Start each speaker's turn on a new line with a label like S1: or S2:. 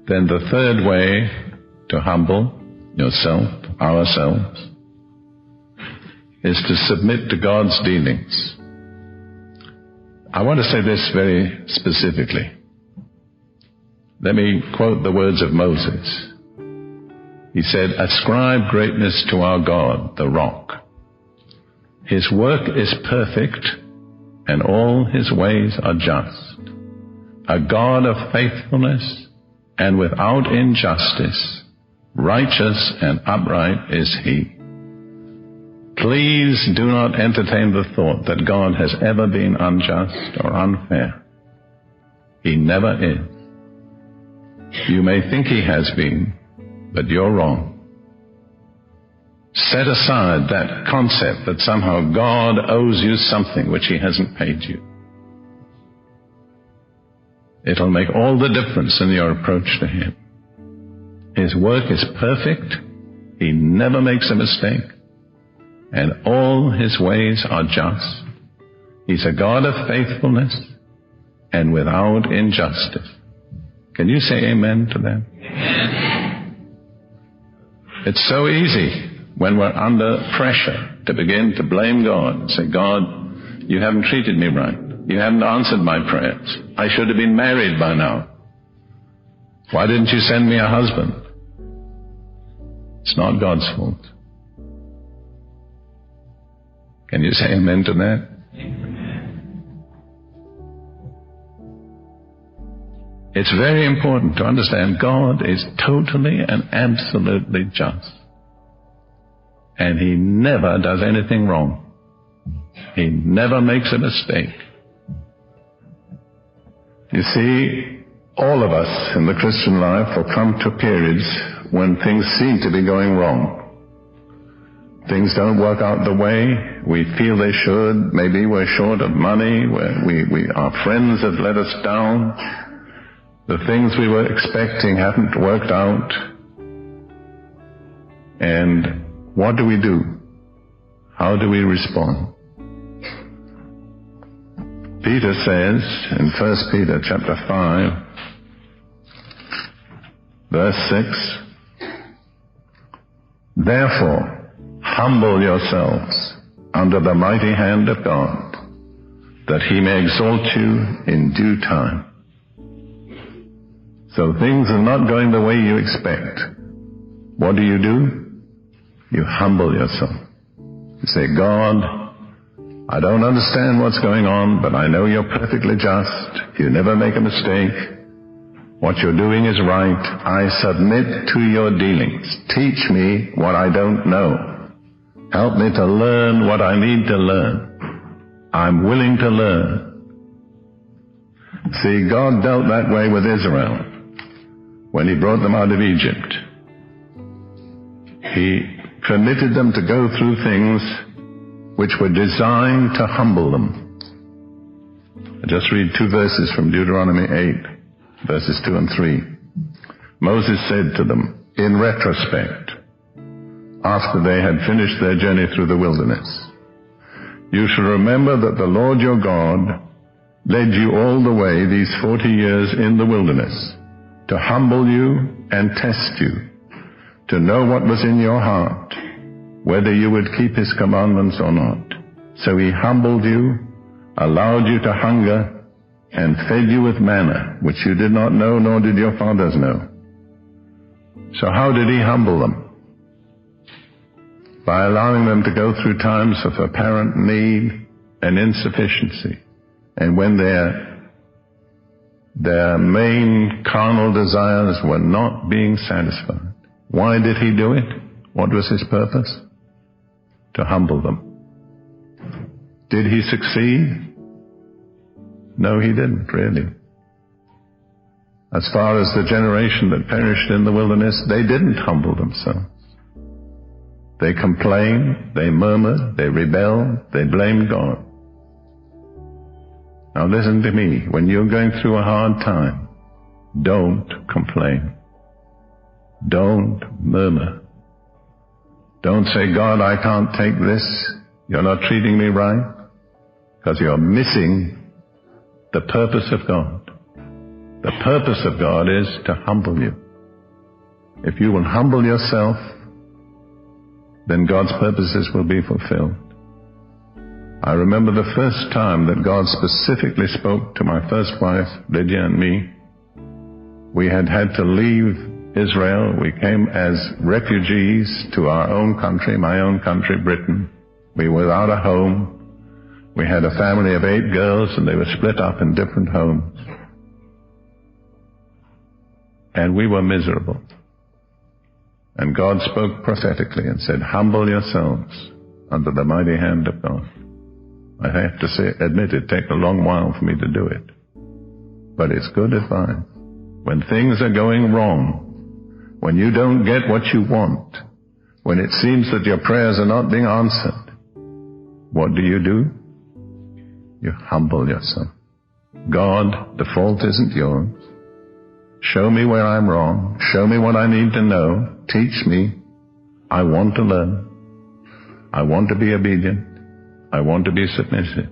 S1: Then the third way to humble yourself, ourselves, is to submit to God's dealings. I want to say this very specifically. Let me quote the words of Moses. He said, "Ascribe greatness to our God, the rock. His work is perfect, and all his ways are just. A God of faithfulness and without injustice, righteous and upright is he." Please do not entertain the thought that God has ever been unjust or unfair. He never is. You may think he has been, but you're wrong. Set aside that concept that somehow God owes you something which he hasn't paid you. It'll make all the difference in your approach to him. His work is perfect. He never makes a mistake. And all his ways are just. He's a God of faithfulness and without injustice. Can you say amen to that? Amen. It's so easy when we're under pressure to begin to blame God and say, "God, you haven't treated me right. You haven't answered my prayers. I should have been married by now. Why didn't you send me a husband?" It's not God's fault. Can you say amen to that? Amen. It's very important to understand God is totally and absolutely just. And he never does anything wrong. He never makes a mistake. You see, all of us in the Christian life will come to periods when things seem to be going wrong. Things don't work out the way we feel they should. Maybe we're short of money. Our friends have let us down. The things we were expecting haven't worked out. And what do we do? How do we respond? Peter says in 1 Peter chapter 5, verse 6, "Therefore, humble yourselves under the mighty hand of God, that he may exalt you in due time." So things are not going the way you expect. What do? You humble yourself. You say, "God, I don't understand what's going on, but I know you're perfectly just. You never make a mistake. What you're doing is right. I submit to your dealings. Teach me what I don't know. Help me to learn what I need to learn. I'm willing to learn." See, God dealt that way with Israel when he brought them out of Egypt. He permitted them to go through things which were designed to humble them. I'll just read 2 verses from Deuteronomy 8, verses 2 and 3. Moses said to them, in retrospect, after they had finished their journey through the wilderness, "You shall remember that the Lord your God led you all the way these 40 years in the wilderness, to humble you and test you, to know what was in your heart, whether you would keep his commandments or not. So he humbled you, allowed you to hunger, and fed you with manna, which you did not know, nor did your fathers know." So how did he humble them? By allowing them to go through times of apparent need and insufficiency. And when their main carnal desires were not being satisfied. Why did he do it? What was his purpose? To humble them. Did he succeed? No, he didn't, really. As far as the generation that perished in the wilderness, they didn't humble themselves. They complained, they murmured, they rebelled, they blamed God. Now listen to me. When you're going through a hard time, don't complain. Don't murmur. Don't say, "God, I can't take this. You're not treating me right." Because you're missing the purpose of God. The purpose of God is to humble you. If you will humble yourself, then God's purposes will be fulfilled. I remember the first time that God specifically spoke to my first wife, Lydia, and me. We had to leave Israel. We came as refugees to our own country, my own country, Britain. We were without a home. We had a family of 8 girls, and they were split up in different homes. And we were miserable. And God spoke prophetically and said, humble yourselves under the mighty hand of God. I have to admit it took a long while for me to do it. But it's good advice. When things are going wrong, when you don't get what you want, when it seems that your prayers are not being answered, what do? You humble yourself. God, the fault isn't yours. Show me where I'm wrong. Show me what I need to know. Teach me. I want to learn. I want to be obedient. I want to be submissive.